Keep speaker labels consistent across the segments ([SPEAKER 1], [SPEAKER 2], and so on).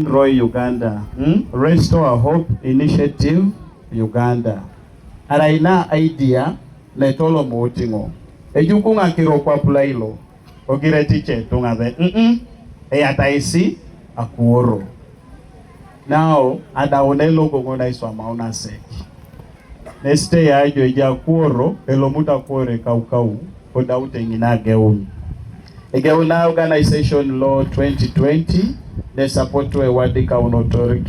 [SPEAKER 1] Roy Uganda, Restore Hope Initiative Uganda. Araina idea letolo motingo. Ejukunga kiro kwa pulailo. Ogire tiche tungabe. Eyataisi akuoro. Now adaonelo gongona iswa mauna seki. Neste ya ajo eja kuoro elomuta kuore kaukau koda utengina geuni. Egeuna Organization Law 2020 they support to wadika unotori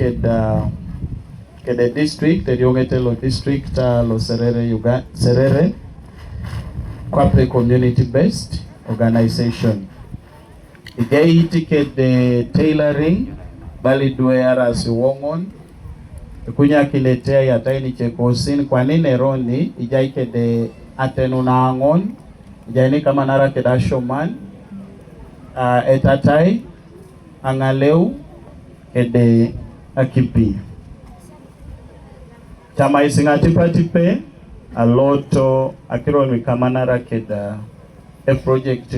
[SPEAKER 1] kede district Eriongetelo district lo Serere Uganda Serere Kwape community based organization. Igeiti kede tailoring bali due arasi wongon kunya kiletea ya taini chekosin kwa nini roni ijaike de atenuna angon ijaini kama nara kedashoman etatai angaleu kede akipi chama isingati patipe aloto akironi kama nara keda project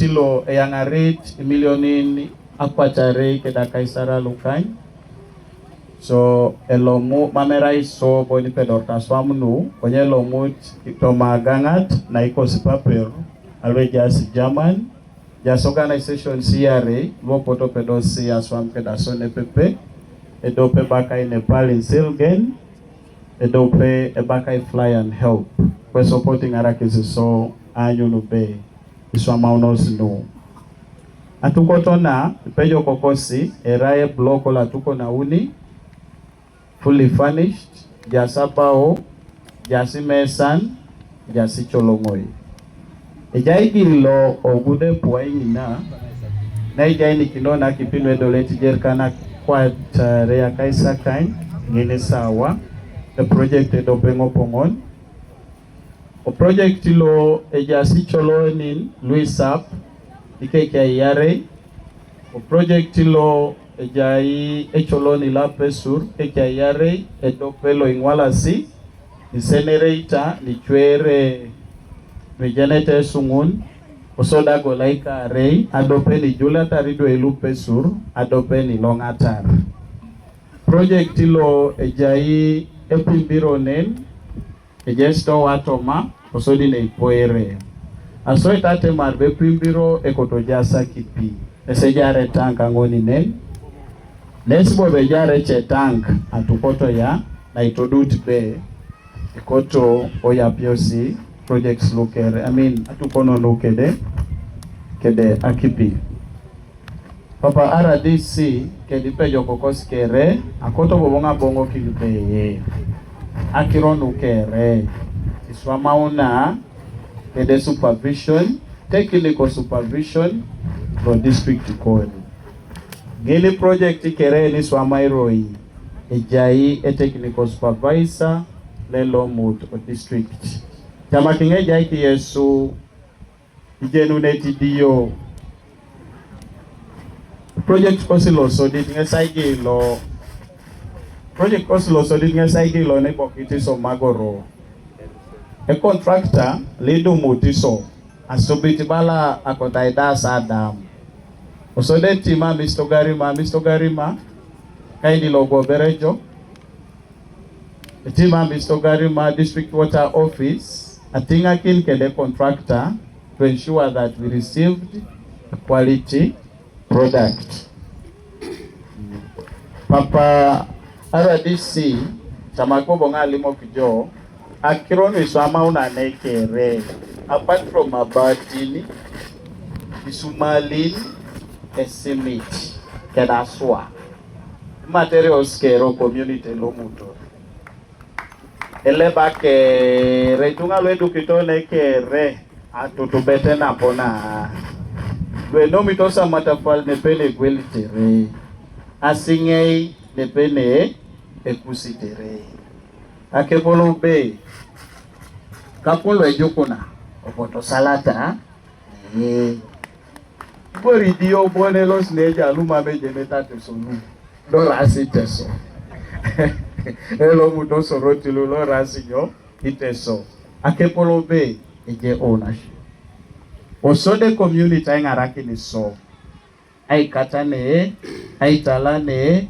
[SPEAKER 1] lo yangarit milionini akwatare keda kaisara lukany. So elomu mamerai so boni pedor kaswamnu konye lomut itoma gangat na iko sipaper alwe jasi German jas organization CRA lo poto pedosi aswam pedasone pepe edope baka in Nepal in Silgen edope ebaka fly and help we supporting arakisi so anyunu be iswama unos no atukotona pejo kokosi erae bloko la tuko na uni fully furnished, jasabao, jasi mesan, jasi cholongoi. Ejaigi lo ogude puaingina, na ejaini kinona kipinwe doleti jerkana kwa rea kaisa kain, ngine sawa, the project edopengo pongon. O project lo ejasi cholonin, Louis Sapp, ikeke yare, o project lo ejai echoloni la pesur ekayare edopelo ingwala si isenerata ni chwere regenete sungun osoda golaika rei adope ni jula tarido elu pesur adope ni longatar project lo ejai epimbironen ejesto watoma osodi ne ipoere aso etate marbe pimbiro ekotojasa kipi esejare tanka ngoni nen Lesbo bejare che tank atukoto ya na itodut be ikoto oya POC projects lukere atukono lukede kede akipi papa RDC kedi pejo kokos kere akoto bobonga bongo kilipe akironu kere iswa mauna kede supervision technical supervision from district code Gili project kere ni swamairoi ejai technical supervisor lelo mut o district. Chama kinge jai ki yesu ijenu neti dio project kosilo so dit nge saigi lo project kosilo so dit nge saigi lo ne bokiti so magoro e contractor ledo mutiso asobiti bala akotaida sadam Osodeti Mr. Garima, kaini logo berejo. Tima Mr. Garima District Water Office, atinga kin kede contractor to ensure that we received a quality product. Papa RDC, tamako bonga limo kijo, akironu iswama una nekere, apart from abatini, isumalini, estimate kedaswa materials kero community lo muto eleba ke retunga lwedu kitone kere atutubete na pona we no mitosa matafal ne pene gwelitere asingei ne pene ekusitere akepolo be kapolo ejukuna opoto salata Bori dio bone los neja luma meje metate sonu. Lo rasi teso. Elo muto soroti lo rasi yo iteso. Akepolo be eje ownership. Osode community ngaraki ni so. aikatane, aitalane,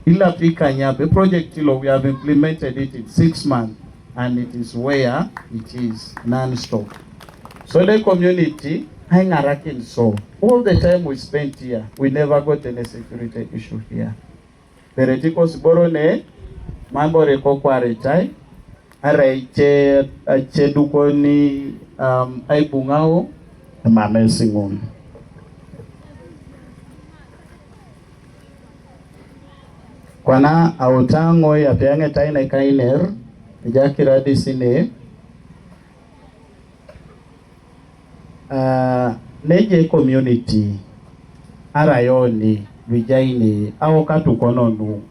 [SPEAKER 1] ila pika nyabe. Project ilo, we have implemented it in 6 months and it is where it is non-stop. So the community, haingarakin so. All the time we spent here, we never got any security issue here. Peretiko siborone, mambo reko kwa rechai, araiche dukoni aibungao, mame singon. Kwana autango ya piange taina kainer, ijakira disine, neje community, arayoni, vijaini, au katu kononu.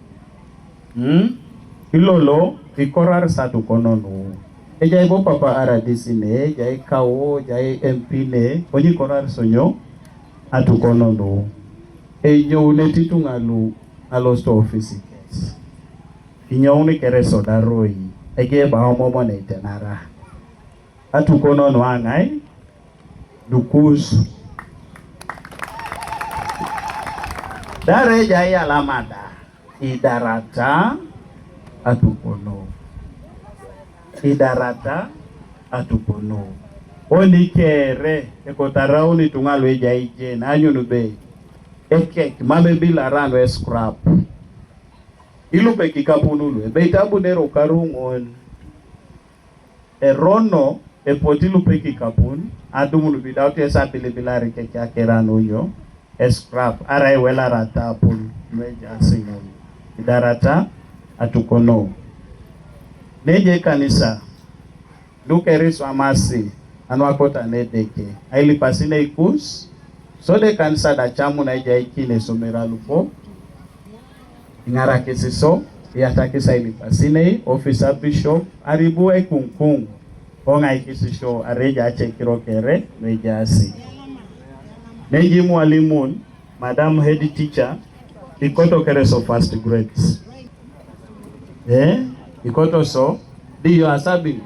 [SPEAKER 1] Ilolo, vikorar satu kononu. Ejai bo papa aradisine, jai kao, jai empine, onyi korar sonyo, atu kononu. Ejo unetitu ngalu, alosto office. Inyoni kere soda roi, ege ba homo ne tenara. Atu kononu angai, dukus. Dare jai alamada, idarata, atukono. Idarata, atukono. Oni kere, ekotarauni tungalwe jai jen, anyunube. Ekek, mame bila rano scrap. Ilupe kikapunulwe. Beitabu nero karungon. Erono, epotilupe kikapun. Adumunu bidauti esa bilibilari keke akerano yo. Scrap. Arai wela rata pun. Meja singon. Idarata, atukono. Neje kanisa. Duke risu amasi. Anwakota nedeke. Aili pasine ikus. So de kanisa da chamu na ija ikine somera lupo. Ingara kesiso. Iatakisa ili pasine. Officer Bishop. Aribu kung. Onga ikisisho. Areja ache kirokere. Meja asi. Neji mwalimun. Madam head teacher. Ikoto kereso first grades. Ikoto so. Diyo asabi.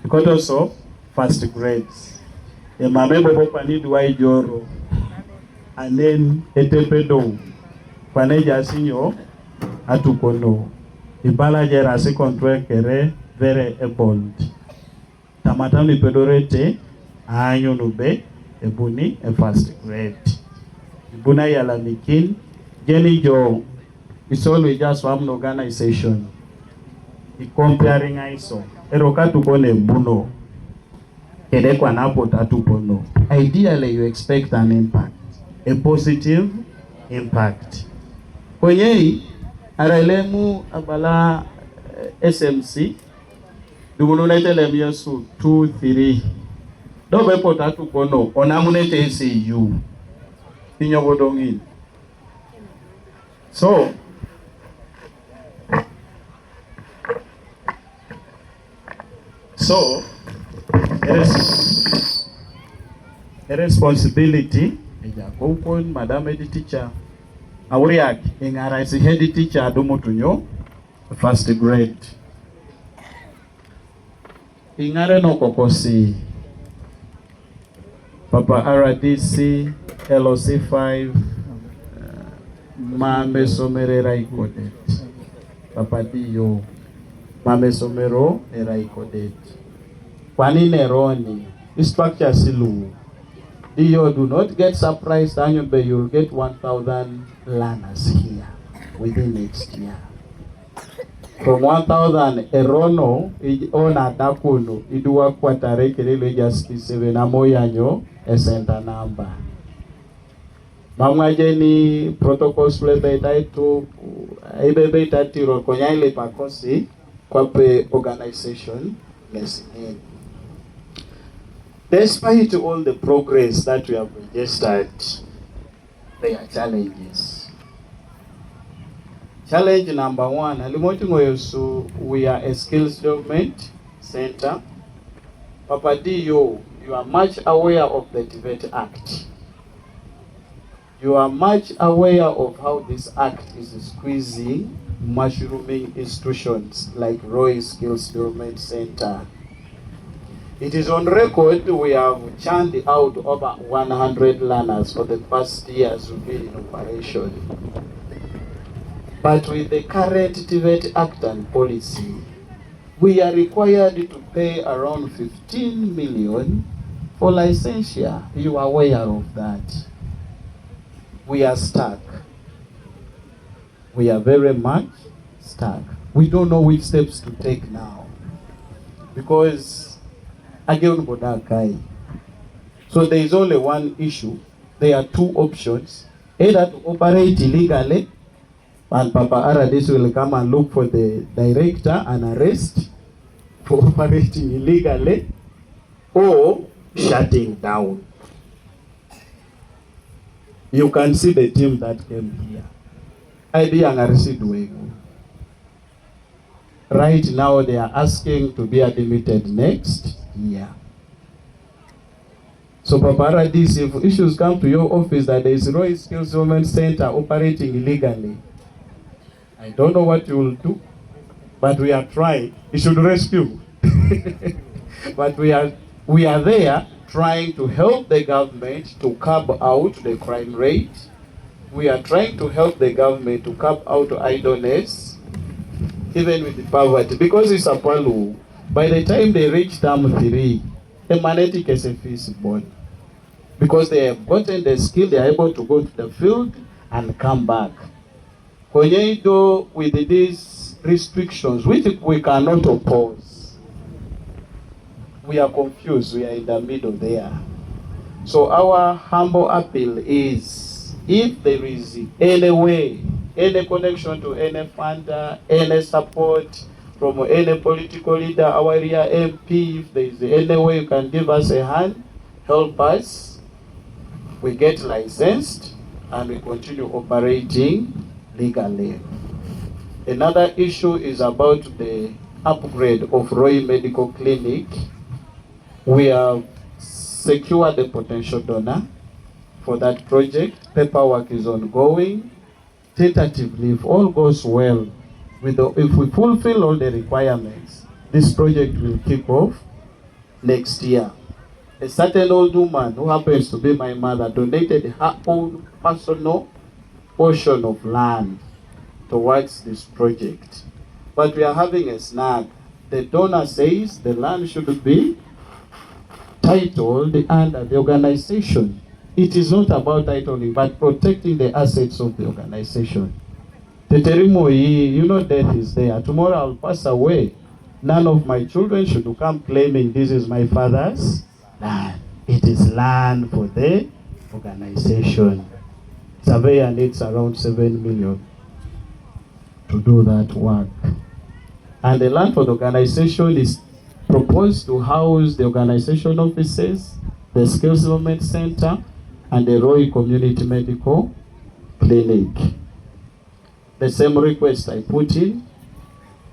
[SPEAKER 1] Ikoto so. First grades. Mamebo popa ni duwai joro. Anen etepedo. Kwaneja asinyo. Atukono. Ibala jera si kontwe kere. Very ebold. Tamata ni pedorete. Anyo nube. Ebuni first grade. Ibuna yala mikin. Jenny jo. It's always just one organization. Comparing iso. Erokatu kone buno. Kedekwa napo tatupono. Ideally you expect an impact. A positive impact. Kwenye arelemu abala SMC. Dumununete lemyesu 2-3. Dobe po tatupono. Onamunete SAU. Inyogodongin. So, a responsibility. Madam head teacher. Awuriak ingara is head teacher adumotunyo first grade. Ingare no kokosi. Papa RDC LOC5 Mame somere raikodet. Papa Diyo Mame somero eraikodet. Kwani neroni structure silu. Diyo, do not get surprised. Anyumbe, you'll get 1,000 learners here within next year. From 1,000 erono ona dakuno iduwa kwa tarehe lele justice na moyanyo esenta number. Mamwaje ni protocols plebe taitu ibebe tatiro konya ile pakosi kwa pe organization lesson. Despite all the progress that we have registered, there are challenges. Challenge number one, we are a skills development center. Papa Diyo, you are much aware of the TVET Act. You are much aware of how this act is squeezing mushrooming institutions like Roy Skills Development Center. It is on record we have churned out over 100 learners for the past years we've been in operation. But with the current TVET Act and policy, we are required to pay around 15 million for licensure. You are aware of that. We are stuck. We are very much stuck. We don't know which steps to take now. Because, again, so there is only one issue. There are two options. Either to operate illegally, and Papa Aradis will come and look for the director and arrest for operating illegally, or shutting down. You can see the team that came here. Right now they are asking to be admitted next year. So Papa Aradis, if issues come to your office that there is Roy Skills Development Center operating illegally, I don't know what you will do, but we are trying. You should rescue. But we are there trying to help the government to curb out the crime rate. We are trying to help the government to curb out idleness, even with the poverty. Because it's a Palu, by the time they reach term 3, the magnetic SFE is born. Because they have gotten the skill, they are able to go to the field and come back. With these restrictions, which we cannot oppose, we are confused. We are in the middle there. So our humble appeal is, if there is any way, any connection to any funder, any support from any political leader, our area MP, if there is any way you can give us a hand, help us, we get licensed and we continue operating legally. Another issue is about the upgrade of Roy Medical Clinic. We have secured the potential donor for that project. Paperwork is ongoing. Tentatively, if all goes well, if we fulfill all the requirements, this project will kick off next year. A certain old woman who happens to be my mother donated her own personal portion of land towards this project. But we are having a snag. The donor says the land should be titled under the organization. It is not about titling, but protecting the assets of the organization. You know death is there. Tomorrow I'll pass away. None of my children should come claiming this is my father's land. It is land for the organization. Surveyor needs around 7 million to do that work. And the land for the organization is proposed to house the organization offices, the Skills Development Center, and the Roy Community Medical Clinic. The same request I put in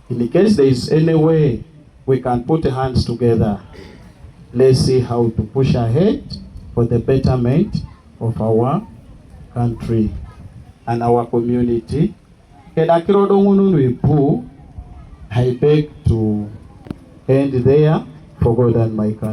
[SPEAKER 1] the case there is any way we can put hands together, let's see how to push ahead for the betterment of our country and our community. I beg to end there for God and my country.